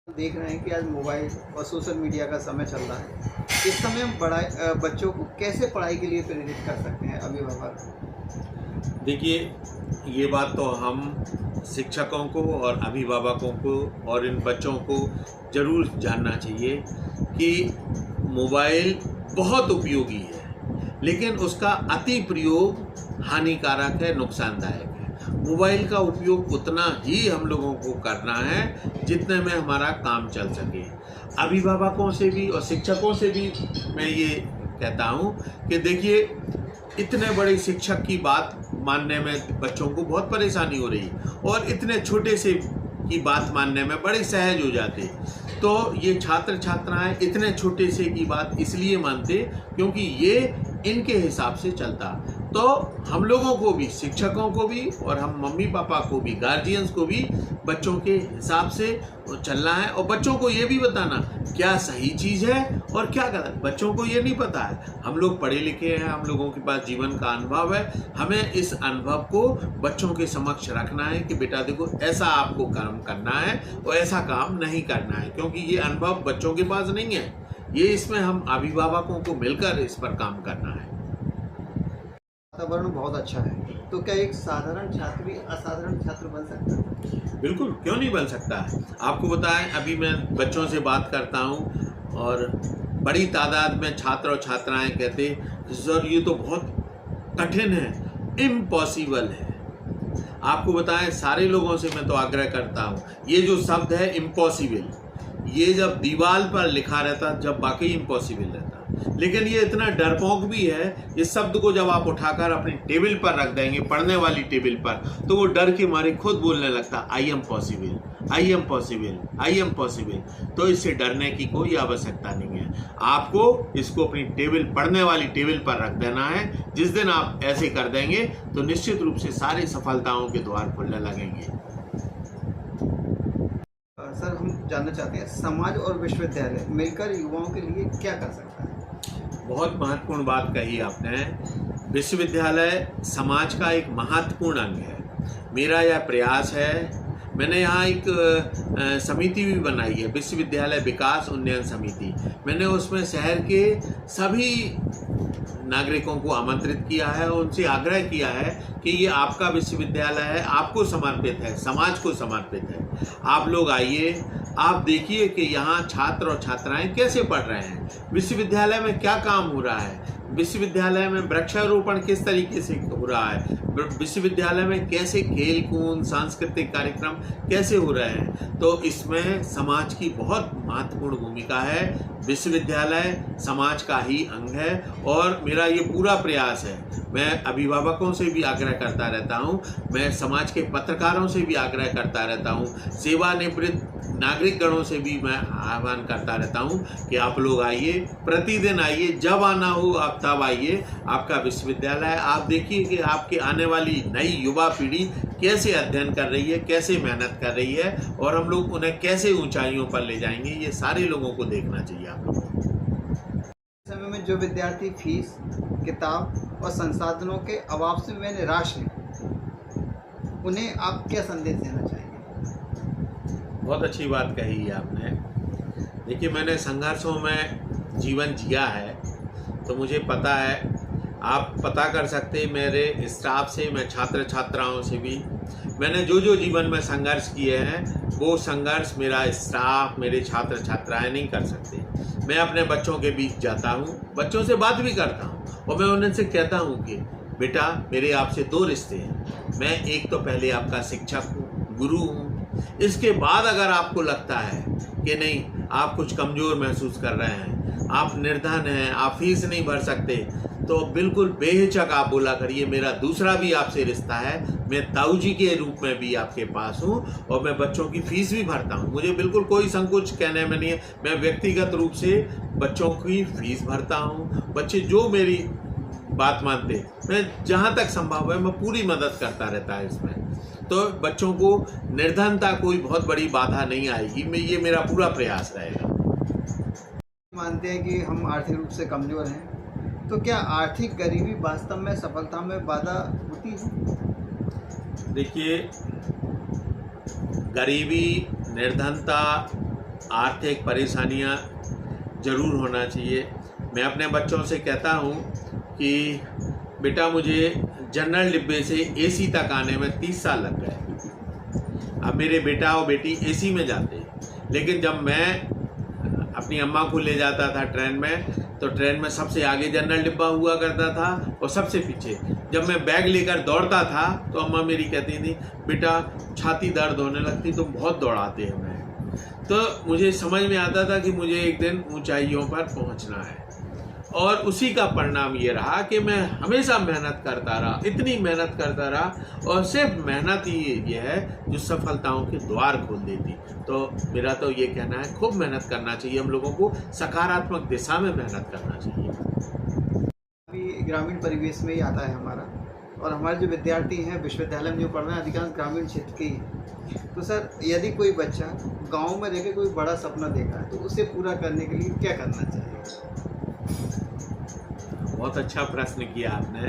देख रहे हैं कि आज मोबाइल और सोशल मीडिया का समय चल रहा है। इस समय हम बच्चों को कैसे पढ़ाई के लिए प्रेरित कर सकते हैं अभिभावक? देखिए, ये बात तो हम शिक्षकों को और अभिभावकों को और इन बच्चों को ज़रूर जानना चाहिए कि मोबाइल बहुत उपयोगी है, लेकिन उसका अति प्रयोग हानिकारक है, नुकसानदायक है। मोबाइल का उपयोग उतना ही हम लोगों को करना है जितने में हमारा काम चल सके। अभिभावकों से भी और शिक्षकों से भी मैं ये कहता हूँ कि देखिए, इतने बड़े शिक्षक की बात मानने में बच्चों को बहुत परेशानी हो रही, और इतने छोटे से की बात मानने में बड़े सहज हो जाते। तो ये छात्र छात्राएं इतने छोटे से की बात इसलिए मानते क्योंकि ये इनके हिसाब से चलता। तो हम लोगों को भी, शिक्षकों को भी, और हम मम्मी पापा को भी, गार्जियंस को भी बच्चों के हिसाब से चलना है, और बच्चों को ये भी बताना क्या सही चीज़ है और क्या गलत। बच्चों को ये नहीं पता है। हम लोग पढ़े लिखे हैं, हम लोगों के पास जीवन का अनुभव है, हमें इस अनुभव को बच्चों के समक्ष रखना है कि बेटा देखो, ऐसा आपको काम करना है और ऐसा काम नहीं करना है, क्योंकि ये अनुभव बच्चों के पास नहीं है। ये इसमें हम अभिभावकों को मिलकर इस पर काम करना है। वातावरण बहुत अच्छा है, तो क्या एक साधारण छात्र भी असाधारण छात्र बन सकता है? बिल्कुल, क्यों नहीं बन सकता है। आपको बताएं, अभी मैं बच्चों से बात करता हूं और बड़ी तादाद में छात्र और छात्राएं कहते सर ये तो बहुत कठिन है, इम्पॉसिबल है। आपको बताएं, सारे लोगों से मैं तो आग्रह करता हूं, ये जो शब्द है इम्पॉसिबल, ये जब दीवार पर लिखा रहता जब वाकई इम्पॉसिबल रहता, लेकिन ये इतना डरपोक भी है। इस शब्द को जब आप उठाकर अपनी टेबल पर रख देंगे, पढ़ने वाली टेबल पर, तो वो डर के मारे खुद बोलने लगता I am possible, I am possible, I am possible. तो इससे डरने की कोई आवश्यकता नहीं है। आपको इसको अपनी टेबल, पढ़ने वाली टेबल पर रख देना है। जिस दिन आप ऐसे कर देंगे तो निश्चित रूप से सारी सफलताओं के द्वार खुलने लगेंगे। सर, हम जानना चाहते हैं, समाज और विश्वविद्यालय मिलकर युवाओं के लिए क्या कर सकता है? बहुत महत्वपूर्ण बात कही आपने। विश्वविद्यालय समाज का एक महत्वपूर्ण अंग है। मेरा यह प्रयास है, मैंने यहाँ एक समिति भी बनाई है, विश्वविद्यालय विकास उन्नयन समिति। मैंने उसमें शहर के सभी नागरिकों को आमंत्रित किया है और उनसे आग्रह किया है कि ये आपका विश्वविद्यालय है, आपको समर्पित है, समाज को समर्पित है। आप लोग आइए, आप देखिए कि यहाँ छात्र और छात्राएं कैसे पढ़ रहे हैं, विश्वविद्यालय में क्या काम हो रहा है, विश्वविद्यालय में वृक्षारोपण किस तरीके से हो रहा है, विश्वविद्यालय में कैसे खेल कूद सांस्कृतिक कार्यक्रम कैसे हो रहे हैं। तो इसमें समाज की बहुत महत्वपूर्ण भूमिका है। विश्वविद्यालय समाज का ही अंग है और मेरा ये पूरा प्रयास है। मैं अभिभावकों से भी आग्रह करता रहता हूँ, मैं समाज के पत्रकारों से भी आग्रह करता रहता हूँ, सेवानिवृत्त नागरिक गणों से भी मैं आह्वान करता रहता हूँ कि आप लोग आइए, प्रतिदिन आइए, जब आना हो आप तब आइए। आपका विश्वविद्यालय, आप देखिए कि आपके आने वाली नई युवा पीढ़ी कैसे अध्ययन कर रही है, कैसे मेहनत कर रही है, और हम लोग उन्हें कैसे ऊंचाइयों पर ले जाएंगे। ये सारे लोगों को देखना चाहिए आप लोगों को। समय में जो विद्यार्थी फीस, किताब और संसाधनों के अभाव से वे निराश हैं, उन्हें आप क्या संदेश देना चाहेंगे? बहुत अच्छी बात कही है आपने। देखिए, मैंने संघर्षों में जीवन जिया है, तो मुझे पता है। आप पता कर सकते मेरे स्टाफ से, मैं छात्र छात्राओं से भी, मैंने जो जो जीवन में संघर्ष किए हैं वो संघर्ष मेरा स्टाफ, मेरे छात्र छात्राएं नहीं कर सकते। मैं अपने बच्चों के बीच जाता हूँ, बच्चों से बात भी करता हूँ और मैं उनसे कहता हूँ कि बेटा, मेरे आपसे दो रिश्ते हैं। मैं एक तो पहले आपका शिक्षक हूँ, गुरु हूँ। इसके बाद अगर आपको लगता है कि नहीं, आप कुछ कमज़ोर महसूस कर रहे हैं, आप निर्धन हैं, आप फीस नहीं भर सकते, तो बिल्कुल बेहिचक आप बोला करिए, मेरा दूसरा भी आपसे रिश्ता है। मैं ताऊ जी के रूप में भी आपके पास हूँ और मैं बच्चों की फीस भी भरता हूँ। मुझे बिल्कुल कोई संकोच कहने में नहीं है। मैं व्यक्तिगत रूप से बच्चों की फीस भरता हूँ। बच्चे जो मेरी बात मानते, मैं जहाँ तक संभव है मैं पूरी मदद करता रहता है इसमें। तो बच्चों को निर्धनता कोई बहुत बड़ी बाधा नहीं आएगी। ये मेरा पूरा प्रयास रहेगा। मानते हैं कि हम आर्थिक रूप से कमज़ोर हैं, तो क्या आर्थिक गरीबी वास्तव में सफलता में बाधा होती है? देखिए, गरीबी, निर्धनता, आर्थिक परेशानियां ज़रूर होना चाहिए। मैं अपने बच्चों से कहता हूं कि बेटा, मुझे जनरल डिब्बे से एसी तक आने में 30 साल लग गए। अब मेरे बेटा और बेटी एसी में जाते हैं, लेकिन जब मैं अपनी अम्मा को ले जाता था ट्रेन में, तो ट्रेन में सबसे आगे जनरल डिब्बा हुआ करता था और सबसे पीछे। जब मैं बैग लेकर दौड़ता था तो अम्मा मेरी कहती थी, बेटा छाती दर्द होने लगती, तुम बहुत दौड़ाते हो। मैं तो मुझे समझ में आता था कि मुझे एक दिन ऊंचाइयों पर पहुंचना है, और उसी का परिणाम ये रहा कि मैं हमेशा मेहनत करता रहा, इतनी मेहनत करता रहा, और सिर्फ मेहनत ही ये है जो सफलताओं के द्वार खोल देती। तो मेरा तो ये कहना है, खूब मेहनत करना चाहिए, हम लोगों को सकारात्मक दिशा में मेहनत करना चाहिए। अभी ग्रामीण परिवेश में ही आता है हमारा, और हमारे जो विद्यार्थी हैं विश्वविद्यालय में जो पढ़ रहे हैं अधिकांश ग्रामीण क्षेत्र के ही। तो सर, यदि कोई बच्चा गांव में रह के कोई बड़ा सपना देखा है तो उसे पूरा करने के लिए क्या करना चाहिए? बहुत अच्छा प्रश्न किया आपने।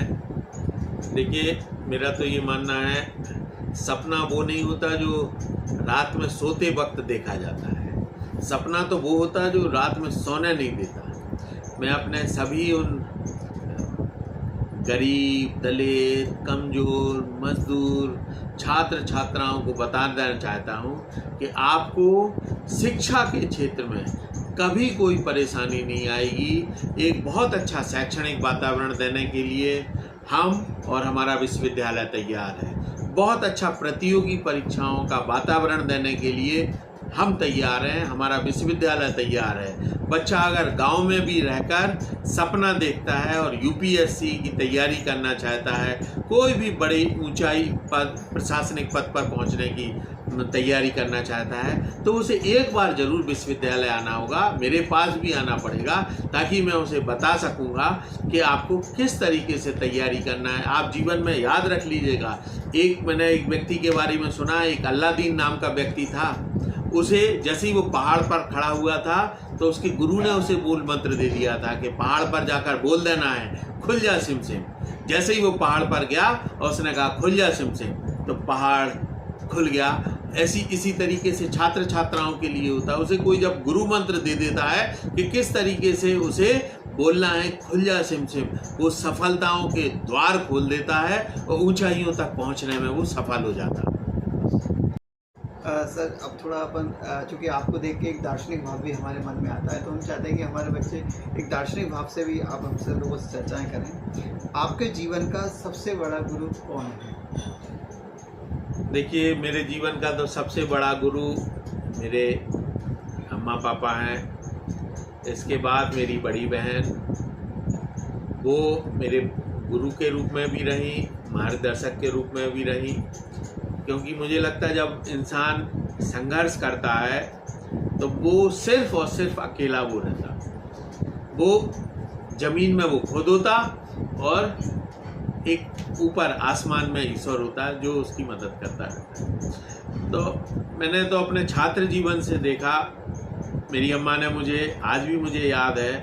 देखिए, मेरा तो ये मानना है, सपना वो नहीं होता जो रात में सोते वक्त देखा जाता है। सपना तो वो होता है जो रात में सोने नहीं देता। मैं अपने सभी उन गरीब, दलित, कमज़ोर, मजदूर छात्र छात्राओं को बता देना चाहता हूँ कि आपको शिक्षा के क्षेत्र में कभी कोई परेशानी नहीं आएगी। एक बहुत अच्छा शैक्षणिक वातावरण देने के लिए हम और हमारा विश्वविद्यालय तैयार है। बहुत अच्छा प्रतियोगी परीक्षाओं का वातावरण देने के लिए हम तैयार हैं, हमारा विश्वविद्यालय तैयार है। बच्चा अगर गांव में भी रहकर सपना देखता है और यूपीएससी की तैयारी करना चाहता है, कोई भी बड़ी ऊंचाई पद, प्रशासनिक पद पर पहुंचने की तैयारी करना चाहता है, तो उसे एक बार ज़रूर विश्वविद्यालय आना होगा, मेरे पास भी आना पड़ेगा, ताकि मैं उसे बता सकूंगा कि आपको किस तरीके से तैयारी करना है। आप जीवन में याद रख लीजिएगा, मैंने एक व्यक्ति के बारे में सुना, एक अल्लादीन नाम का व्यक्ति था। उसे जैसे ही वो पहाड़ पर खड़ा हुआ था तो उसके गुरु ने उसे मूल मंत्र दे दिया था कि पहाड़ पर जाकर बोल देना है, खुल जा सिम सिम। जैसे ही वो पहाड़ पर गया और उसने कहा खुल जा सिम सिम, तो पहाड़ खुल गया। इसी तरीके से छात्र छात्राओं के लिए होता है। उसे कोई जब गुरु मंत्र दे देता है कि किस तरीके से उसे बोलना है, खुल जा सिम सिम, वो सफलताओं के द्वार खोल देता है और ऊंचाइयों तक पहुंचने में वो सफल हो जाता है। सर, अब थोड़ा अपन, चूँकि आपको देख के एक दार्शनिक भाव भी हमारे मन में आता है, तो हम चाहते हैं कि हमारे बच्चे एक दार्शनिक भाव से भी आप हमसे लोगों से चर्चाएं करें। आपके जीवन का सबसे बड़ा गुरु कौन है? देखिए, मेरे जीवन का तो सबसे बड़ा गुरु मेरे अम्मा पापा हैं। इसके बाद मेरी बड़ी बहन, वो मेरे गुरु के रूप में भी रही, मार्गदर्शक के रूप में भी रही। क्योंकि मुझे लगता है जब इंसान संघर्ष करता है तो वो सिर्फ और सिर्फ अकेला वो रहता, वो जमीन में वो खुद होता और एक ऊपर आसमान में ईश्वर होता है जो उसकी मदद करता है। तो मैंने तो अपने छात्र जीवन से देखा, मेरी अम्मा ने आज भी मुझे याद है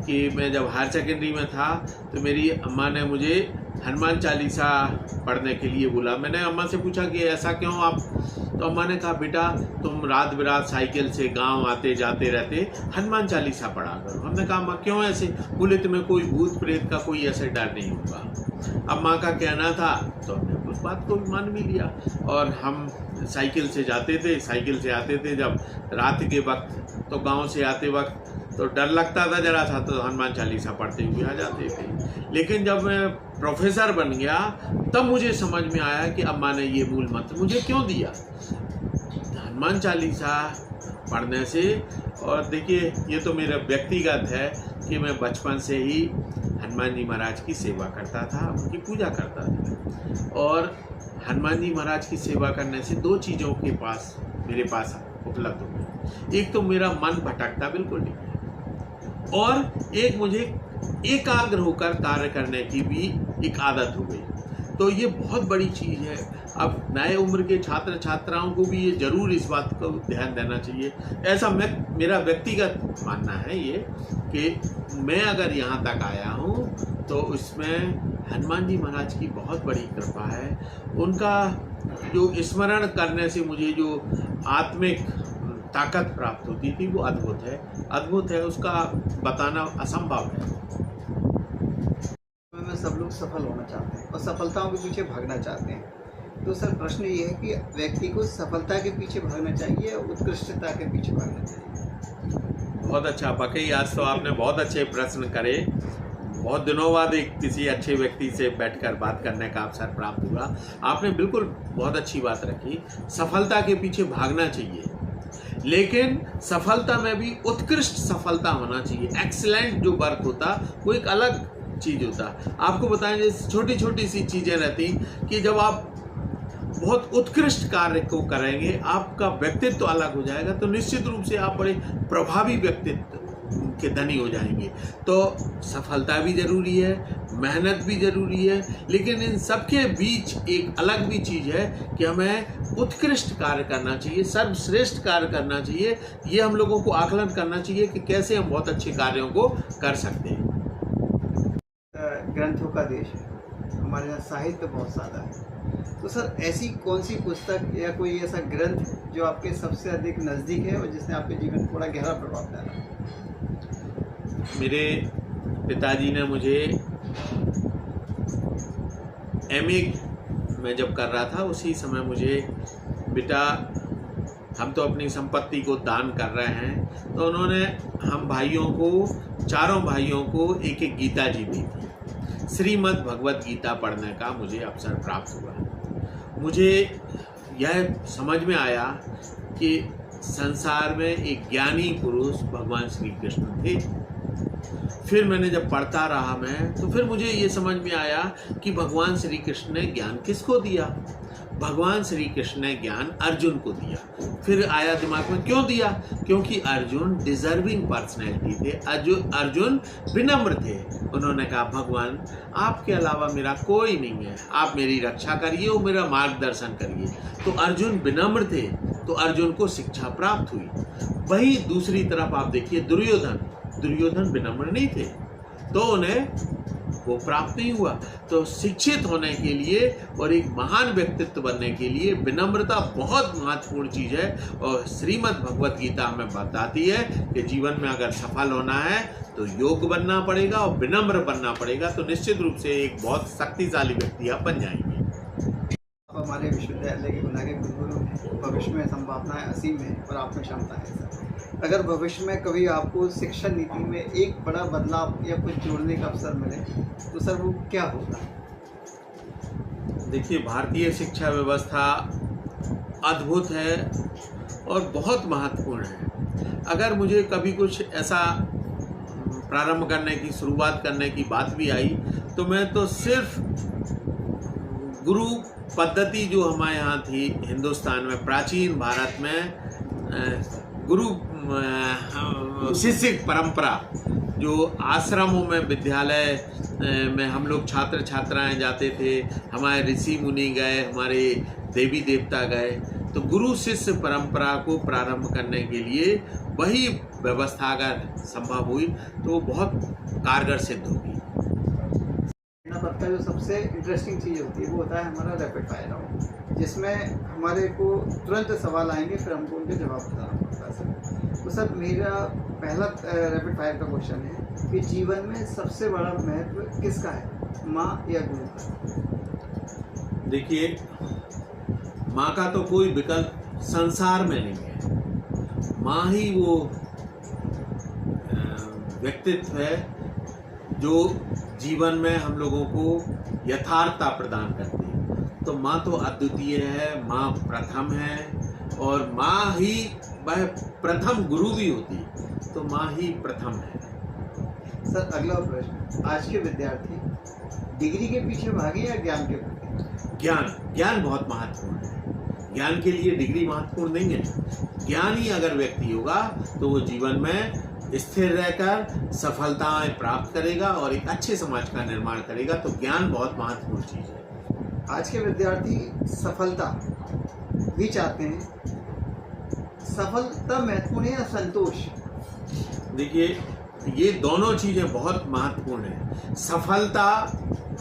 कि मैं जब हायर सेकेंडरी में था तो मेरी अम्मा ने मुझे हनुमान चालीसा पढ़ने के लिए बोला। मैंने अम्मा से पूछा कि ऐसा क्यों आप? तो अम्मा ने कहा, बेटा तुम रात बिरात साइकिल से गांव आते जाते रहते, हनुमान चालीसा पढ़ा करो। हमने कहा, अम्मा क्यों ऐसे? बोले, तुम्हें कोई भूत प्रेत का कोई ऐसे डर नहीं होगा। अम्मा का कहना था तो हमने उस बात को मान भी लिया, और हम साइकिल से जाते थे, साइकिल से आते थे। जब रात के वक्त तो गाँव से आते वक्त तो डर लगता था जरा सा, तो हनुमान चालीसा पढ़ते हुए आ जाते थे। लेकिन जब मैं प्रोफेसर बन गया तब मुझे समझ में आया कि अम्मा ने ये मूल मंत्र मुझे क्यों दिया, हनुमान चालीसा पढ़ने से। और देखिए, ये तो मेरा व्यक्तिगत है कि मैं बचपन से ही हनुमान जी महाराज की सेवा करता था, उनकी पूजा करता था। और हनुमान जी महाराज की सेवा करने से दो चीज़ों के पास मेरे पास उपलब्ध हो गई। एक तो मेरा मन भटकता बिल्कुल नहीं, और एक मुझे एकाग्र होकर कार्य करने की भी एक आदत हो गई। तो ये बहुत बड़ी चीज़ है। अब नए उम्र के छात्र छात्राओं को भी ये जरूर इस बात को ध्यान देना चाहिए। ऐसा मेरा व्यक्तिगत मानना है ये कि मैं अगर यहाँ तक आया हूँ तो इसमें हनुमान जी महाराज की बहुत बड़ी कृपा है। उनका जो स्मरण करने से मुझे जो आत्मिक ताकत प्राप्त होती थी वो अद्भुत है, उसका बताना असंभव है। में सब लोग सफल होना चाहते हैं और सफलताओं के पीछे भागना चाहते हैं। तो सर, प्रश्न ये है कि व्यक्ति को सफलता के पीछे भागना चाहिए या उत्कृष्टता के पीछे भागना चाहिए? बहुत अच्छा वाकई आज तो आपने बहुत अच्छे प्रश्न करे। बहुत दिनों बाद एक किसी अच्छे व्यक्ति से बैठकर बात करने का अवसर प्राप्त हुआ। आपने बिल्कुल बहुत अच्छी बात रखी। सफलता के पीछे भागना चाहिए, लेकिन सफलता में भी उत्कृष्ट सफलता होना चाहिए। एक्सीलेंट जो वर्क होता वो एक अलग चीज़ होता। आपको बताएं, जैसे छोटी छोटी सी चीज़ें रहती कि जब आप बहुत उत्कृष्ट कार्य को करेंगे, आपका व्यक्तित्व अलग हो जाएगा, तो निश्चित रूप से आप बड़े प्रभावी व्यक्तित्व के धनी हो जाएंगे। तो सफलता भी जरूरी है, मेहनत भी जरूरी है, लेकिन इन सबके बीच एक अलग भी चीज़ है कि हमें उत्कृष्ट कार्य करना चाहिए, सर्वश्रेष्ठ कार्य करना चाहिए। ये हम लोगों को आकलन करना चाहिए कि कैसे हम बहुत अच्छे कार्यों को कर सकते हैं। ग्रंथों का देश है, हमारे यहाँ साहित्य बहुत ज़्यादा है। तो सर, ऐसी कौन सी पुस्तक या कोई ऐसा ग्रंथ जो आपके सबसे अधिक नज़दीक है और जिसने आपके जीवन पर बड़ा गहरा प्रभाव डाला? मेरे पिताजी ने मुझे MA में जब कर रहा था, उसी समय मुझे, बेटा हम तो अपनी संपत्ति को दान कर रहे हैं, तो उन्होंने हम भाइयों को, चारों भाइयों को एक एक गीता जी दी थी। श्रीमद् भगवत गीता पढ़ने का मुझे अवसर प्राप्त हुआ। मुझे यह समझ में आया कि संसार में एक ज्ञानी पुरुष भगवान श्री कृष्ण थे। फिर मैंने जब पढ़ता रहा मैं, तो फिर मुझे ये समझ में आया कि भगवान श्री कृष्ण ने ज्ञान किसको दिया। भगवान श्री कृष्ण ने ज्ञान अर्जुन को दिया। फिर आया दिमाग में, क्यों दिया? क्योंकि अर्जुन डिजर्विंग पर्सनैलिटी थे, अर्जुन विनम्र थे। उन्होंने कहा, भगवान आपके अलावा मेरा कोई नहीं है, आप मेरी रक्षा करिए और मेरा मार्गदर्शन करिए। तो अर्जुन विनम्र थे, तो अर्जुन को शिक्षा प्राप्त हुई। वही दूसरी तरफ आप देखिए, दुर्योधन विनम्र नहीं थे, तो उन्हें वो प्राप्त नहीं हुआ। तो शिक्षित होने के लिए और एक महान व्यक्तित्व बनने के लिए विनम्रता बहुत महत्वपूर्ण चीज़ है। और श्रीमद् भगवत गीता हमें बताती है कि जीवन में अगर सफल होना है तो योग्य बनना पड़ेगा और विनम्र बनना पड़ेगा, तो निश्चित रूप से एक बहुत शक्तिशाली व्यक्ति आप बन जाएंगे। हमारे विश्वविद्यालय के बना के कुलगुरु हैं, भविष्य में संभावनाएं असीम हैं और आप में क्षमता है सर। अगर भविष्य में कभी आपको शिक्षा नीति में एक बड़ा बदलाव या कुछ जोड़ने का अवसर मिले, तो सर वो क्या होगा? देखिए, भारतीय शिक्षा व्यवस्था अद्भुत है और बहुत महत्वपूर्ण है। अगर मुझे कभी कुछ ऐसा प्रारंभ करने की, शुरुआत करने की बात भी आई, तो मैं तो सिर्फ गुरु पद्धति जो हमारे यहाँ थी हिंदुस्तान में, प्राचीन भारत में गुरु शिष्य परंपरा, जो आश्रमों में, विद्यालय में हम लोग छात्र छात्राएं जाते थे, हमारे ऋषि मुनि गए, हमारे देवी देवता गए, तो गुरु शिष्य परंपरा को प्रारंभ करने के लिए वही व्यवस्था अगर संभव हुई तो बहुत कारगर सिद्ध होगी। का जो सबसे इंटरेस्टिंग चीज़ होती है वो होता है हमारा रैपिड फायर राउंड, जिसमें हमारे को तुरंत सवाल आएंगे, फिर हमको उनके जवाब बताना पड़ता है सर। तो सर, मेरा पहला रैपिड फायर का क्वेश्चन है कि जीवन में सबसे बड़ा महत्व किसका है, माँ या गुरु का? देखिए, माँ का तो कोई विकल्प संसार में नहीं है। माँ ही वो व्यक्तित्व है जो जीवन में हम लोगों को यथार्थता प्रदान करती है। तो माँ तो अद्वितीय है, माँ प्रथम है, और माँ ही वह प्रथम गुरु भी होती है, तो माँ ही प्रथम है। सर, अगला प्रश्न, आज के विद्यार्थी डिग्री के पीछे भागे या ज्ञान के पीछे? ज्ञान बहुत महत्वपूर्ण है। ज्ञान के लिए डिग्री महत्वपूर्ण नहीं है। ज्ञान ही अगर व्यक्ति होगा तो वो जीवन में स्थिर रहकर सफलताएं प्राप्त करेगा और एक अच्छे समाज का निर्माण करेगा। तो ज्ञान बहुत महत्वपूर्ण चीज़ है। आज के विद्यार्थी सफलता भी चाहते हैं, सफलता महत्वपूर्ण है या संतोष? देखिए, ये दोनों चीज़ें बहुत महत्वपूर्ण है। सफलता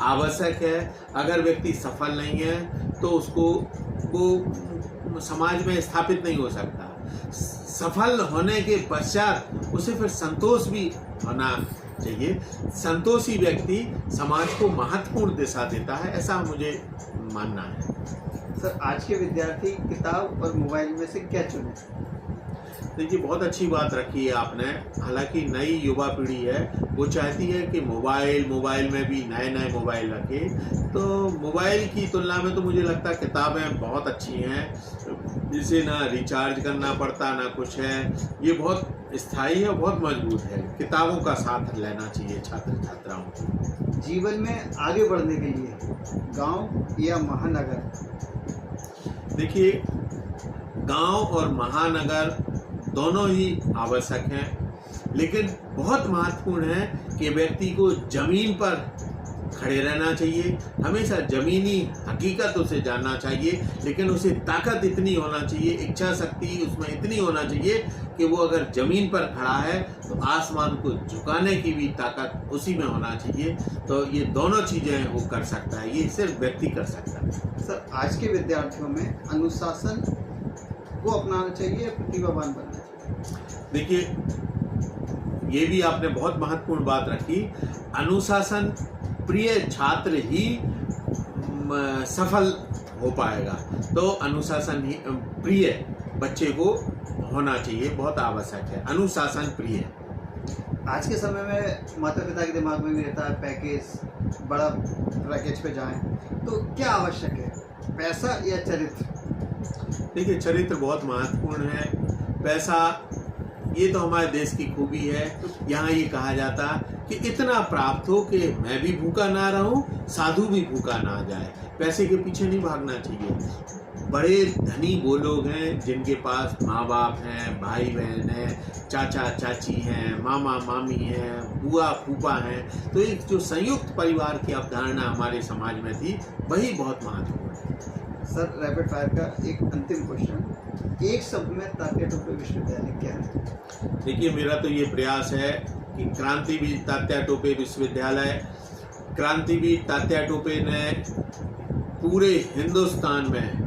आवश्यक है। अगर व्यक्ति सफल नहीं है तो उसको वो समाज में स्थापित नहीं हो सकता। सफल होने के पश्चात उसे फिर संतोष भी होना चाहिए। संतोषी व्यक्ति समाज को महत्वपूर्ण दिशा देता है, ऐसा मुझे मानना है। सर, आज के विद्यार्थी किताब और मोबाइल में से क्या चुने? देखिए, बहुत अच्छी बात रखी है आपने। हालांकि नई युवा पीढ़ी है, वो चाहती है कि मोबाइल में भी नए नए मोबाइल रखे। तो मोबाइल की तुलना में तो मुझे लगता है किताबें बहुत अच्छी हैं, जिसे ना रिचार्ज करना पड़ता ना कुछ है। ये बहुत स्थायी है, बहुत मजबूत है। किताबों का साथ लेना चाहिए छात्र छात्राओं को। जीवन में आगे बढ़ने के लिए गांव या महानगर? देखिए, गांव और महानगर दोनों ही आवश्यक हैं, लेकिन बहुत महत्वपूर्ण है कि व्यक्ति को ज़मीन पर खड़े रहना चाहिए। हमेशा ज़मीनी हकीकतों से जानना चाहिए, लेकिन उसे ताकत इतनी होना चाहिए, इच्छा शक्ति उसमें इतनी होना चाहिए कि वो अगर ज़मीन पर खड़ा है तो आसमान को झुकाने की भी ताकत उसी में होना चाहिए। तो ये दोनों चीज़ें वो कर सकता है, ये सिर्फ व्यक्ति कर सकता है। सर, आज के विद्यार्थियों में अनुशासन को अपनाना चाहिए या प्रतिभावान बनना चाहिए? देखिए, ये भी आपने बहुत महत्वपूर्ण बात रखी। अनुशासन प्रिय छात्र ही सफल हो पाएगा। तो अनुशासन ही प्रिय बच्चे को होना चाहिए, बहुत आवश्यक है अनुशासन प्रिय। आज के समय में माता पिता के दिमाग में भी रहता है पैकेज, बड़ा पैकेज पे जाएं, तो क्या आवश्यक है, पैसा या चरित्र? देखिए, चरित्र बहुत महत्वपूर्ण है। पैसा ये तो हमारे देश की खूबी है। यहाँ ये कहा जाता कि इतना प्राप्त हो कि मैं भी भूखा ना रहूं, साधु भी भूखा ना जाए। पैसे के पीछे नहीं भागना चाहिए। बड़े धनी वो लोग हैं जिनके पास माँ बाप हैं, भाई बहन हैं, चाचा चाची हैं, मामा मामी हैं, बुआ फूफा हैं। तो एक जो संयुक्त परिवार की अवधारणा हमारे समाज में थी, वही बहुत महत्वपूर्ण है। सर, रैपिड फायर का एक अंतिम क्वेश्चन, एक शब्द में तात्या टोपे विश्वविद्यालय क्या है? देखिए, मेरा तो ये प्रयास है कि क्रांतिवीर तात्या टोपे विश्वविद्यालय, क्रांतिवीर तात्या टोपे ने पूरे हिंदुस्तान में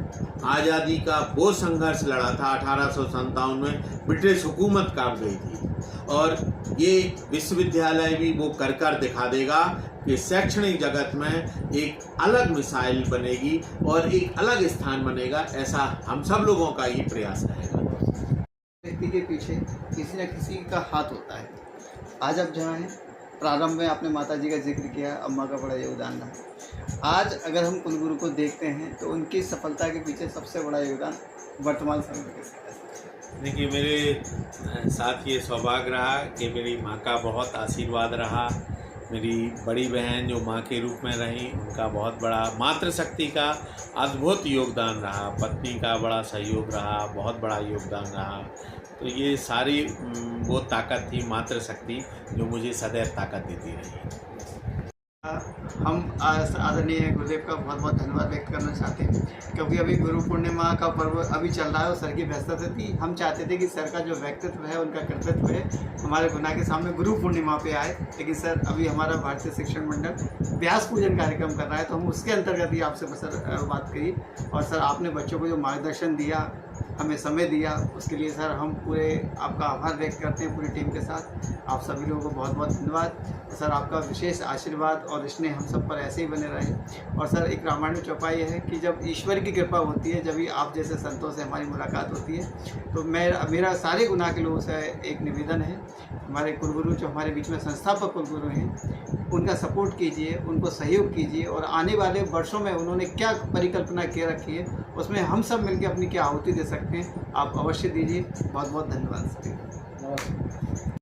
आज़ादी का वो संघर्ष लड़ा था। 1857 में ब्रिटिश हुकूमत काट गई थी, और ये विश्वविद्यालय भी वो कर दिखा देगा कि शैक्षणिक जगत में एक अलग मिसाइल बनेगी और एक अलग स्थान बनेगा। ऐसा हम सब लोगों का ये प्रयास रहेगा। व्यक्ति के पीछे किसी न किसी का हाथ होता है। आज आप जहाँ हैं, प्रारंभ में आपने माता जी का जिक्र किया, अम्मा का बड़ा योगदान रहा। आज अगर हम कुलगुरु को देखते हैं तो उनकी सफलता के पीछे सबसे बड़ा योगदान वर्तमान समय में किसका है? देखिए, मेरे साथ ये सौभाग्य रहा कि मेरी माँ का बहुत आशीर्वाद रहा। मेरी बड़ी बहन जो माँ के रूप में रही, उनका बहुत बड़ा मातृशक्ति का अद्भुत योगदान रहा। पत्नी का बड़ा सहयोग रहा, बहुत बड़ा योगदान रहा। तो ये सारी वो ताकत थी, मातृशक्ति, जो मुझे सदैव ताकत देती रही। हम आदरणीय गुरुदेव का बहुत बहुत धन्यवाद व्यक्त करना चाहते हैं, क्योंकि अभी गुरु पूर्णिमा का पर्व अभी चल रहा है और सर की व्यस्तता थी। हम चाहते थे कि सर का जो व्यक्तित्व है, उनका कर्तव्य है, हमारे गुना के सामने गुरु पूर्णिमा पे आए। लेकिन सर, अभी हमारा भारतीय शिक्षण मंडल व्यास पूजन कार्यक्रम कर रहा है, तो हम उसके अंतर्गत ही आपसे सर बात करी। और सर, आपने बच्चों को जो मार्गदर्शन दिया, हमें समय दिया, उसके लिए सर हम पूरे आपका आभार व्यक्त करते हैं पूरी टीम के साथ। आप सभी लोगों को बहुत बहुत धन्यवाद। सर, आपका विशेष आशीर्वाद और स्नेह हम सब पर ऐसे ही बने रहे। और सर, एक रामायण चौपाई है कि जब ईश्वर की कृपा होती है, जब भी आप जैसे संतों से हमारी मुलाकात होती है। तो मेरा सारे गुनाह के लोगों से एक निवेदन है, हमारे कुलगुरु जो हमारे बीच में संस्थापक कुलगुरु हैं, उनका सपोर्ट कीजिए, उनको सहयोग कीजिए, और आने वाले वर्षों में उन्होंने क्या परिकल्पना किए रखी है, उसमें हम सब मिलकर अपनी क्या आहुति दे सकते हैं, आप अवश्य दीजिए। बहुत बहुत धन्यवाद सर।